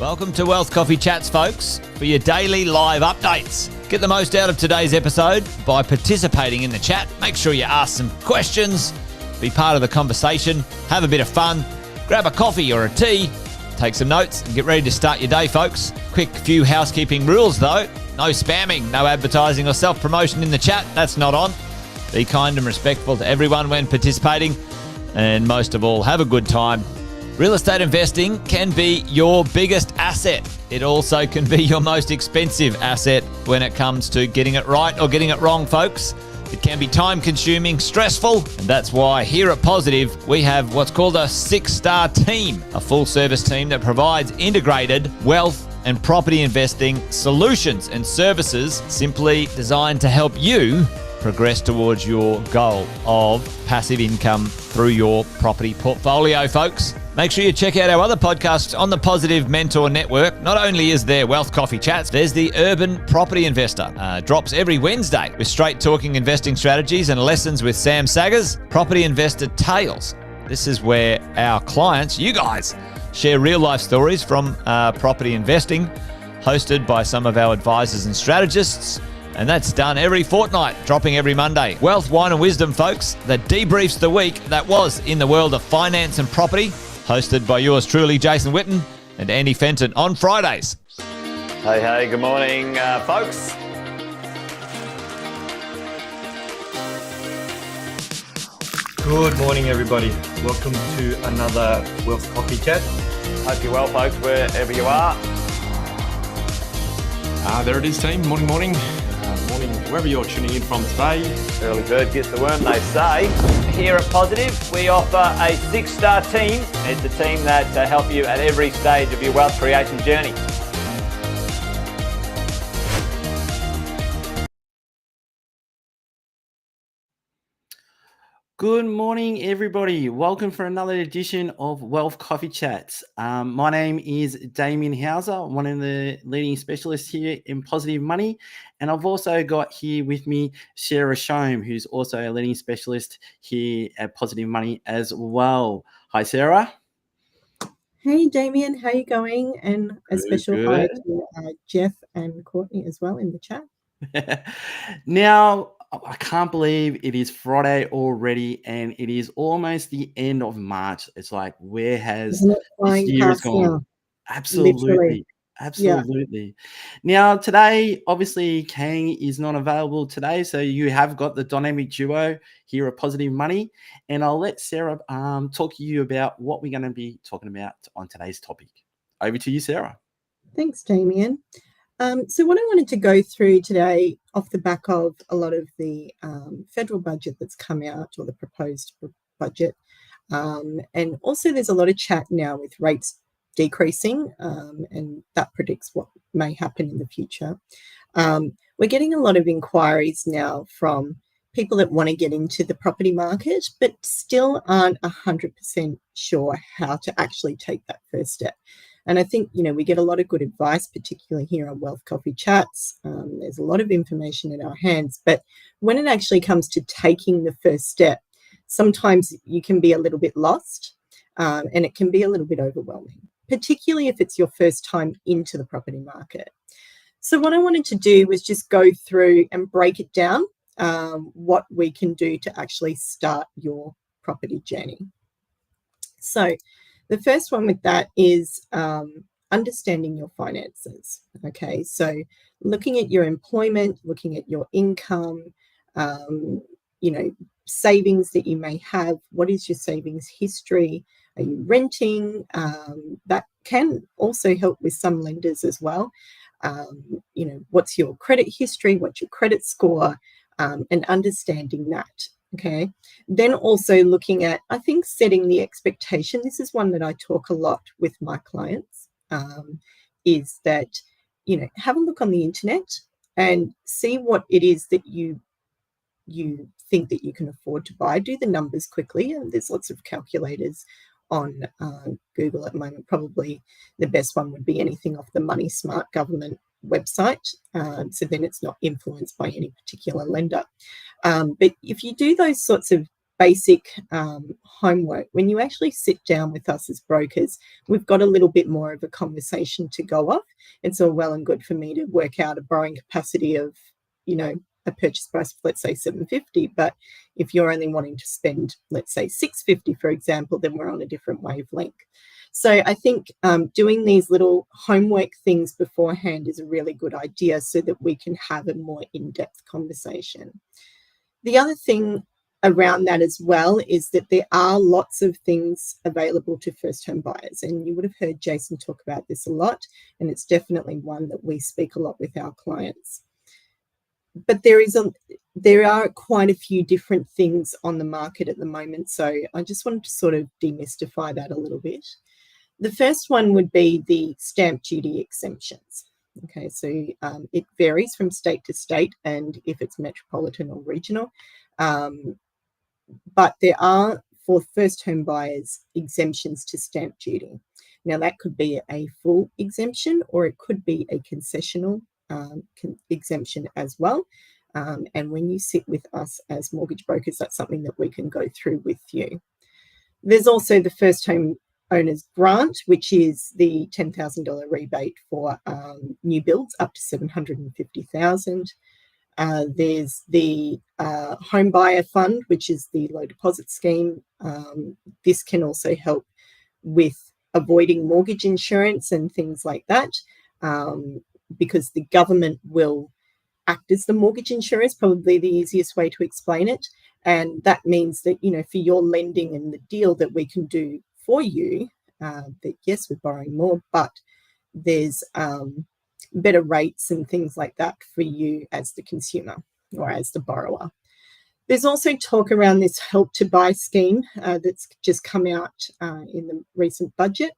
Welcome to Wealth Coffee Chats, folks, for your daily live updates. Get the most out of today's episode by participating in the chat. Make sure you ask some questions, be part of the conversation, have a bit of fun, grab a coffee or a tea, take some notes, and get ready to start your day, folks. Quick few housekeeping rules, though. No spamming, no advertising or self-promotion in the chat. That's not on. Be kind and respectful to everyone when participating. And most of all, have a good time. Real estate investing can be your biggest asset. It also can be your most expensive asset when it comes to getting it right or getting it wrong, folks. It can be time-consuming, stressful, and that's why here at Positive, we have what's called a 6-star team, a full-service team that provides integrated wealth and property investing solutions and services simply designed to help you progress towards your goal of passive income through your property portfolio, folks. Make sure you check out our other podcasts on the Positive Mentor Network. Not only is there Wealth Coffee Chats, there's the Urban Property Investor. Drops every Wednesday with straight talking investing strategies and lessons with Sam Saggers. Property Investor Tales. This is where our clients, you guys, share real life stories from property investing, hosted by some of our advisors and strategists. And that's done every fortnight, dropping every Monday. Wealth, Wine and Wisdom, folks, that debriefs the week that was in the world of finance and property, hosted by yours truly, Jason Witten and Andy Fenton on Fridays. Hey, good morning, folks. Good morning, everybody. Welcome to another Wealth Coffee Chat. Hope you're well, folks, wherever you are. There it is, team. Morning. Morning, wherever you're tuning in from today. Early bird gets the worm, they say. Here at Positive, we offer a 6-star team. It's a team that help you at every stage of your wealth creation journey. Good morning, everybody. Welcome for another edition of Wealth Coffee Chats. My name is Damian Hauser, one of the leading specialists here in Positive Money. And I've also got here with me Shome, who's also a leading specialist here at Positive Money as well. Hi, Sarah. Hey, Damian. How are you going? And a special hi to Jeff and Courtney as well in the chat. Now, I can't believe it is Friday already, and it is almost the end of March. It's like, where has this year gone? Now? Absolutely. Yeah. Now, today, obviously, Kang is not available today, so you have got the dynamic duo here at Positive Money, and I'll let Sarah talk to you about what we're going to be talking about on today's topic. Over to you, Sarah. Thanks, Damian. So what I wanted to go through today off the back of a lot of the federal budget that's come out, or the proposed budget, and also there's a lot of chat now with rates decreasing, and that predicts what may happen in the future. We're getting a lot of inquiries now from people that want to get into the property market, but still aren't 100% sure how to actually take that first step. And I think, we get a lot of good advice, particularly here on Wealth Coffee Chats. There's a lot of information in our hands, but when it actually comes to taking the first step, sometimes you can be a little bit lost, and it can be a little bit overwhelming, particularly if it's your first time into the property market. So what I wanted to do was just go through and break it down, what we can do to actually start your property journey. So the first one with that is understanding your finances. Okay, so looking at your employment, looking at your income, savings that you may have. What is your savings history? Are you renting? That can also help with some lenders as well. What's your credit history? What's your credit score? And understanding that. Okay. Then also looking at, I think, setting the expectation. This is one that I talk a lot with my clients, is that, have a look on the internet and see what it is that you think that you can afford to buy. Do the numbers quickly. And there's lots of calculators on Google at the moment. Probably the best one would be anything off the Money Smart government website, so then it's not influenced by any particular lender. But if you do those sorts of basic homework, when you actually sit down with us as brokers, we've got a little bit more of a conversation to go off. It's all well and good for me to work out a borrowing capacity of, a purchase price of, let's say, $750, but if you're only wanting to spend, let's say, $650, for example, then we're on a different wavelength. So I think doing these little homework things beforehand is a really good idea so that we can have a more in-depth conversation. The other thing around that as well is that there are lots of things available to first-home buyers, and you would have heard Jason talk about this a lot, and it's definitely one that we speak a lot with our clients. But there are quite a few different things on the market at the moment, so I just wanted to sort of demystify that a little bit. The first one would be the stamp duty exemptions. Okay, so it varies from state to state, and if it's metropolitan or regional. But there are, for first home buyers, exemptions to stamp duty. Now, that could be a full exemption or it could be a concessional exemption as well. And when you sit with us as mortgage brokers, that's something that we can go through with you. There's also the first home owners grant, which is the $10,000 rebate for new builds up to $750,000. There's the home buyer fund, which is the low deposit scheme. This can also help with avoiding mortgage insurance and things like that, because the government will act as the mortgage insurer is probably the easiest way to explain it. And that means that, for your lending and the deal that we can do for you, that yes, we're borrowing more, but there's better rates and things like that for you as the consumer or as the borrower. There's also talk around this Help to Buy scheme that's just come out in the recent budget.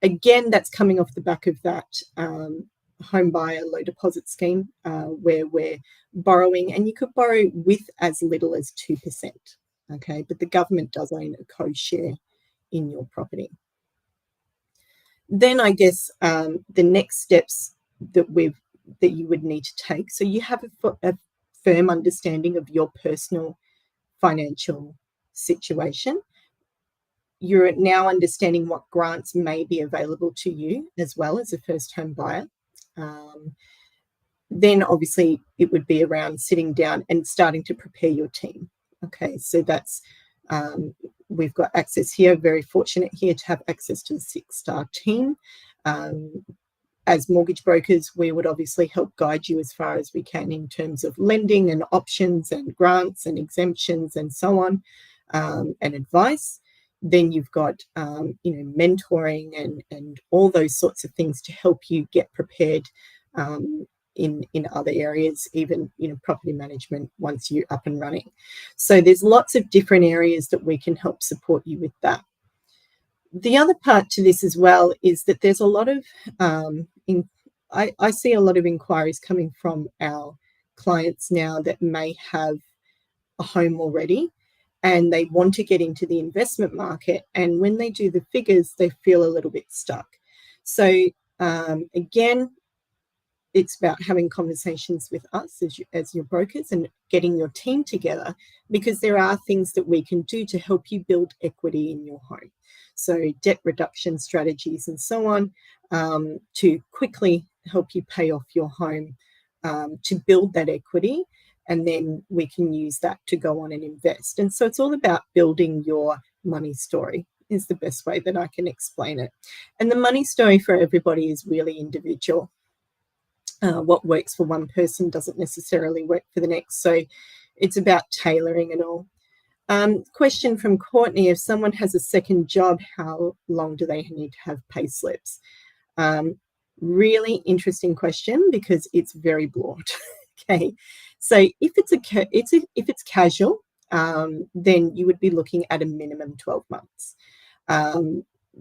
Again, that's coming off the back of that home buyer low deposit scheme where we're borrowing, and you could borrow with as little as 2%. Okay, but the government does own a co-share in your property. Then I guess the next steps that you would need to take, so you have a firm understanding of your personal financial situation. You're now understanding what grants may be available to you as well as a first home buyer. Then obviously it would be around sitting down and starting to prepare your team. Okay, so that's we've got access here, very fortunate here to have access to the 6-star team. As mortgage brokers, we would obviously help guide you as far as we can in terms of lending and options and grants and exemptions and so on, and advice. Then you've got mentoring and all those sorts of things to help you get prepared in other areas, even property management once you're up and running. So there's lots of different areas that we can help support you with that. The other part to this as well is that there's a lot of I see a lot of inquiries coming from our clients now that may have a home already and they want to get into the investment market, and when they do the figures they feel a little bit stuck. So again, it's about having conversations with us as your brokers and getting your team together, because there are things that we can do to help you build equity in your home. So debt reduction strategies and so on, to quickly help you pay off your home, to build that equity, and then we can use that to go on and invest. And so it's all about building your money story is the best way that I can explain it. And the money story for everybody is really individual. What works for one person doesn't necessarily work for the next. So it's about tailoring it all. Question from Courtney: if someone has a second job, how long do they need to have pay slips? Really interesting question, because it's very broad. Okay, so if it's casual, then you would be looking at a minimum 12 months,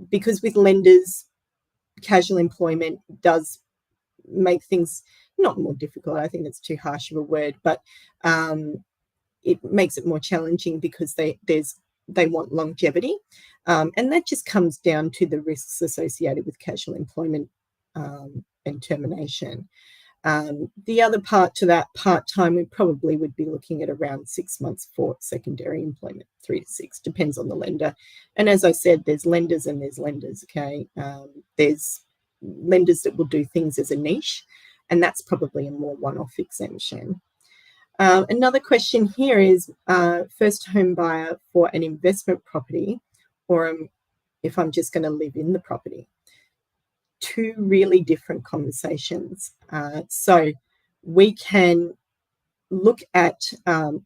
because with lenders, casual employment does make things not more difficult. I think that's too harsh of a word, but it makes it more challenging because they want longevity, and that just comes down to the risks associated with casual employment and termination. The other part to that part-time, we probably would be looking at around 6 months for secondary employment, 3 to 6, depends on the lender. And as I said, there's lenders and there's lenders, okay? There's lenders that will do things as a niche, and that's probably a more one-off exemption. Another question here is first home buyer for an investment property, or if I'm just going to live in the property. Two really different conversations. So we can look at, how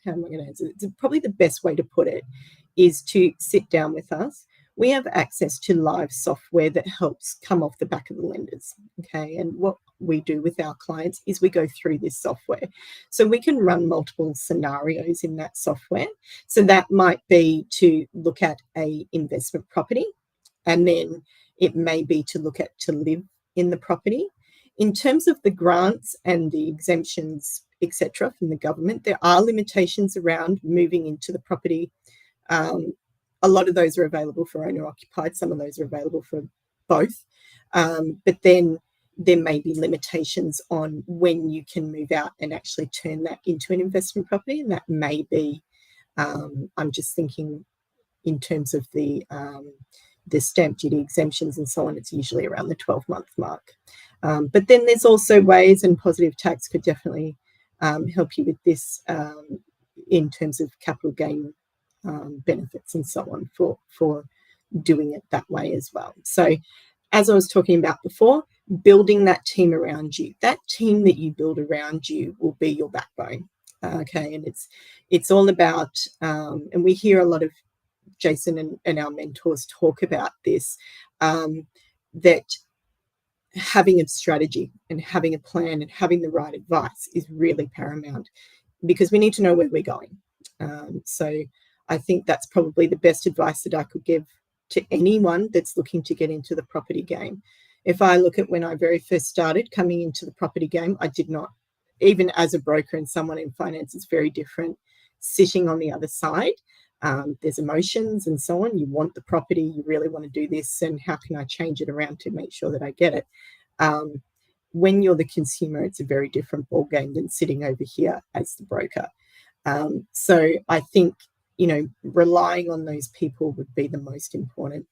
am I going to answer it? It's probably the best way to put it is to sit down with us. We have access to live software that helps come off the back of the lenders, okay? And what we do with our clients is we go through this software. So we can run multiple scenarios in that software. So that might be to look at a investment property, and then it may be to look at to live in the property. In terms of the grants and the exemptions, etc., from the government, there are limitations around moving into the property. A lot of those are available for owner-occupied. Some of those are available for both. But then there may be limitations on when you can move out and actually turn that into an investment property. And that may be, I'm just thinking in terms of the stamp duty exemptions and so on, it's usually around the 12-month mark. But then there's also ways, and positive tax could definitely help you with this in terms of capital gain benefits and so on for doing it that way as well. So as I was talking about before, building that team around you, that team that you build around you will be your backbone. Okay, and it's all about, and we hear a lot of Jason and our mentors talk about this, that having a strategy and having a plan and having the right advice is really paramount, because we need to know where we're going. So I think that's probably the best advice that I could give to anyone that's looking to get into the property game. If I look at when I very first started coming into the property game, I did not, even as a broker and someone in finance, it's very different sitting on the other side. There's emotions and so on. You want the property, you really want to do this, and how can I change it around to make sure that I get it? When you're the consumer, it's a very different ballgame than sitting over here as the broker. So I think, relying on those people would be the most important.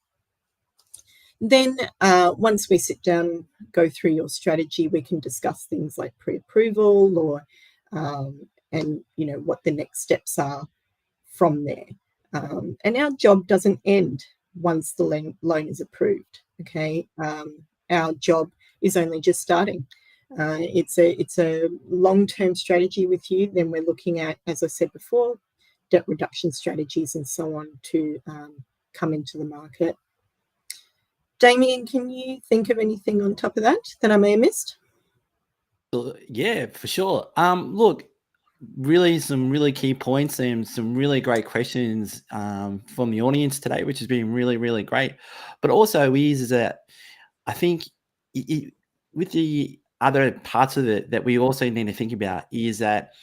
Then once we sit down, go through your strategy, we can discuss things like pre-approval or, and what the next steps are from there. And our job doesn't end once the loan is approved, okay? Our job is only just starting. It's a long-term strategy with you. Then we're looking at, as I said before, debt reduction strategies and so on to come into the market. Damian, can you think of anything on top of that I may have missed? Yeah, for sure. Look, really some really key points and some really great questions from the audience today, which has been really, really great. But also is that I think with the other parts of it that we also need to think about is that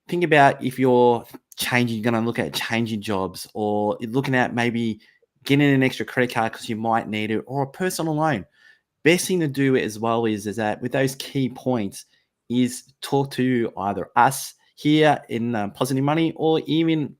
think about if you're going to look at changing jobs, or looking at maybe getting an extra credit card because you might need it, or a personal loan. Best thing to do as well is that with those key points is talk to either us here in Positive Money or even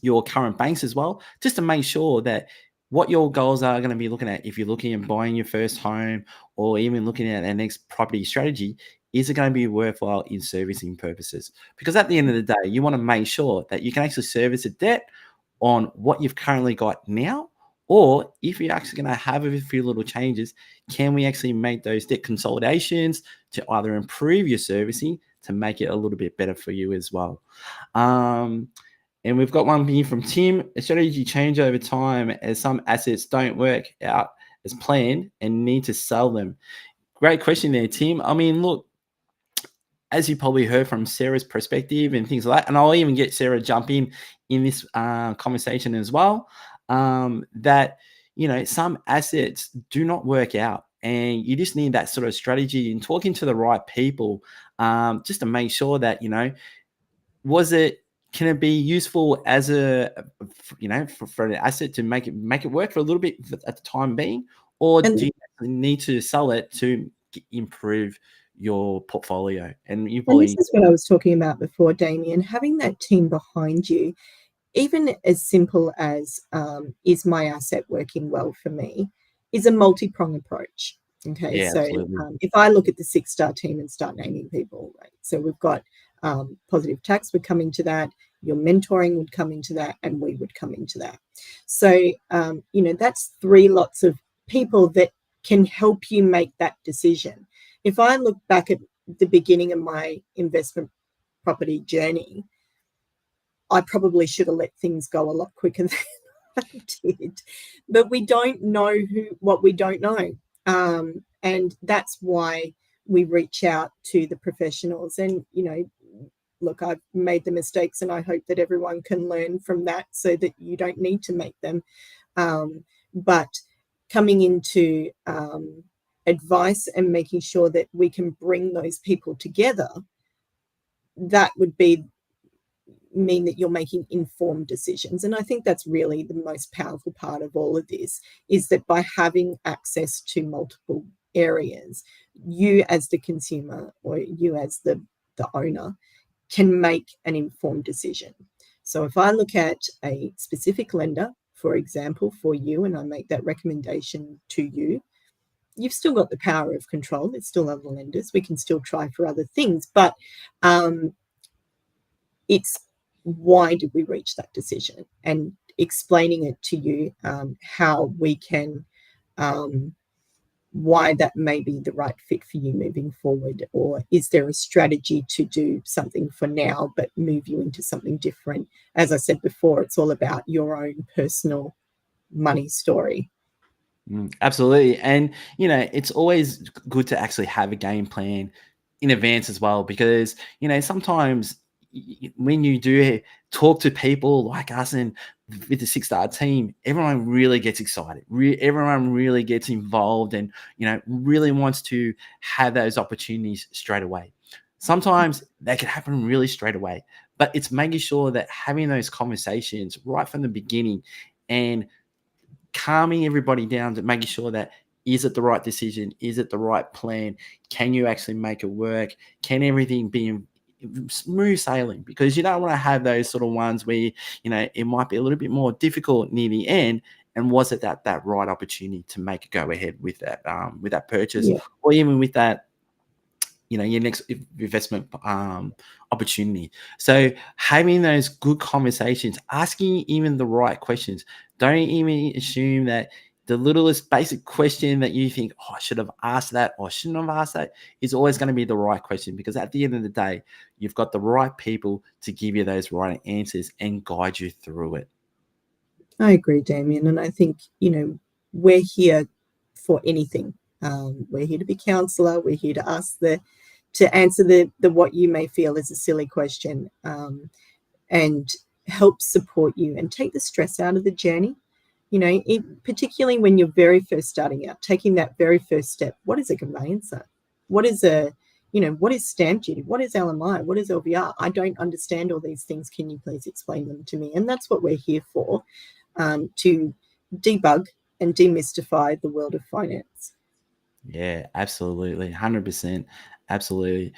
your current banks as well, just to make sure that what your goals are going to be looking at if you're looking at buying your first home or even looking at our next property strategy. Is it going to be worthwhile in servicing purposes? Because at the end of the day, you want to make sure that you can actually service a debt on what you've currently got now, or if you're actually going to have a few little changes, can we actually make those debt consolidations to either improve your servicing to make it a little bit better for you as well? And we've got one here from Tim. A strategy change over time as some assets don't work out as planned and need to sell them. Great question there, Tim. I mean, look, as you probably heard from Sarah's perspective and things like that, and I'll even get Sarah jump in this conversation as well, that, some assets do not work out, and you just need that sort of strategy and talking to the right people just to make sure that, can it be useful as for an asset to make it work for a little bit at the time being, or do you need to sell it to improve your portfolio. And you And probably this is what I was talking about before, Damian, having that team behind you, even as simple as is my asset working well for me, is a multi-prong approach. Okay, yeah, so absolutely. if I look at the 6-star team and start naming people, right? So we've got positive tax would come into that, your mentoring would come into that, and we would come into that. So that's 3 lots of people that can help you make that decision. If I look back at the beginning of my investment property journey, I probably should have let things go a lot quicker than I did. But we don't know what we don't know. And that's why we reach out to the professionals. And, look, I've made the mistakes and I hope that everyone can learn from that so that you don't need to make them. But coming into advice and making sure that we can bring those people together, that would mean that you're making informed decisions. And I think that's really the most powerful part of all of this, is that by having access to multiple areas, you as the consumer or you as the owner can make an informed decision. So if I look at a specific lender, for example, for you, and I make that recommendation to you, you've still got the power of control. There's still other lenders. We can still try for other things, but it's why did we reach that decision, and explaining it to you, how we can, why that may be the right fit for you moving forward, or is there a strategy to do something for now but move you into something different. As I said before, it's all about your own personal money story. Absolutely. And, it's always good to actually have a game plan in advance as well, because, sometimes when you do talk to people like us and with the 6-star team, everyone really gets excited. Everyone really gets involved and, really wants to have those opportunities straight away. Sometimes they can happen really straight away, but it's making sure that having those conversations right from the beginning and calming everybody down, to making sure that, is it the right decision? Is it the right plan? Can you actually make it work? Can everything be smooth sailing? Because you don't want to have those sort of ones where, it might be a little bit more difficult near the end. And was it that right opportunity to make a go ahead with that purchase, Yeah. or even with that, your next investment opportunity? So having those good conversations, asking even the right questions. Don't even assume that the littlest basic question that you think, oh, I should have asked that or shouldn't have asked that, is always going to be the right question, because at the end of the day, you've got the right people to give you those right answers and guide you through it. I agree, Damian. And I think, we're here for anything. We're here to be counsellor. We're here to to answer the what you may feel is a silly question, and help support you and take the stress out of the journey. Particularly when you're very first starting out, taking that very first step. What is a conveyancer? What is what is stamp duty? What is LMI? What is LVR? I don't understand all these things. Can you please explain them to me? And that's what we're here for, to debug and demystify the world of finance. Yeah, absolutely. 100%. Absolutely.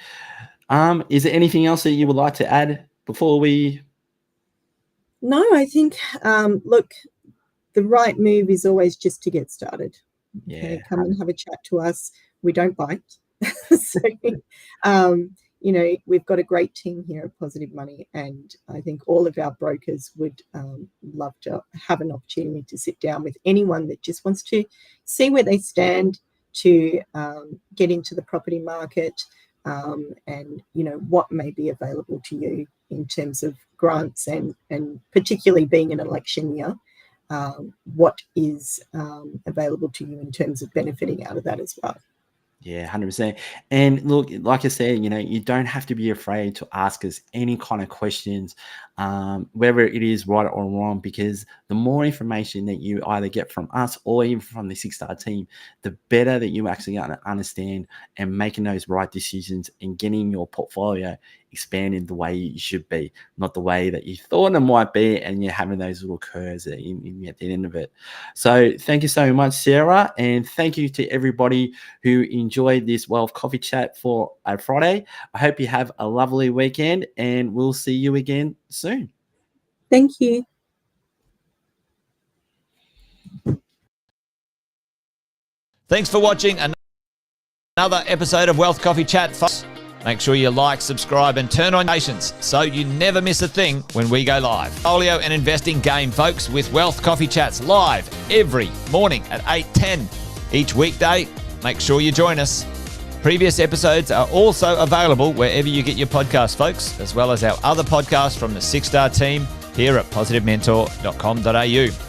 Is there anything else that you would like to add before we? No, I think, look, the right move is always just to get started. Okay, Yeah. come and have a chat to us. We don't bite. So, we've got a great team here at Positive Money, and I think all of our brokers would love to have an opportunity to sit down with anyone that just wants to see where they stand, to get into the property market, and what may be available to you in terms of grants, and particularly being an election year, what is available to you in terms of benefiting out of that as well. Yeah, 100%. And look, like I said, you don't have to be afraid to ask us any kind of questions, whether it is right or wrong, because the more information that you either get from us or even from the 6-star team, the better that you actually understand and making those right decisions and getting your portfolio expanding the way you should be, not the way that you thought it might be, and you're having those little curves at the end of it. So thank you so much, Sarah, and thank you to everybody who enjoyed this Wealth Coffee Chat for a Friday. I hope you have a lovely weekend, and we'll see you again soon. Thank you. Thanks for watching another episode of Wealth Coffee Chat, folks. Make sure you like, subscribe, and turn on notifications so you never miss a thing when we go live. Portfolio and investing game, folks, with Wealth Coffee Chats live every morning at 8:10 each weekday. Make sure you join us. Previous episodes are also available wherever you get your podcasts, folks, as well as our other podcasts from the 6-Star team here at positivementor.com.au.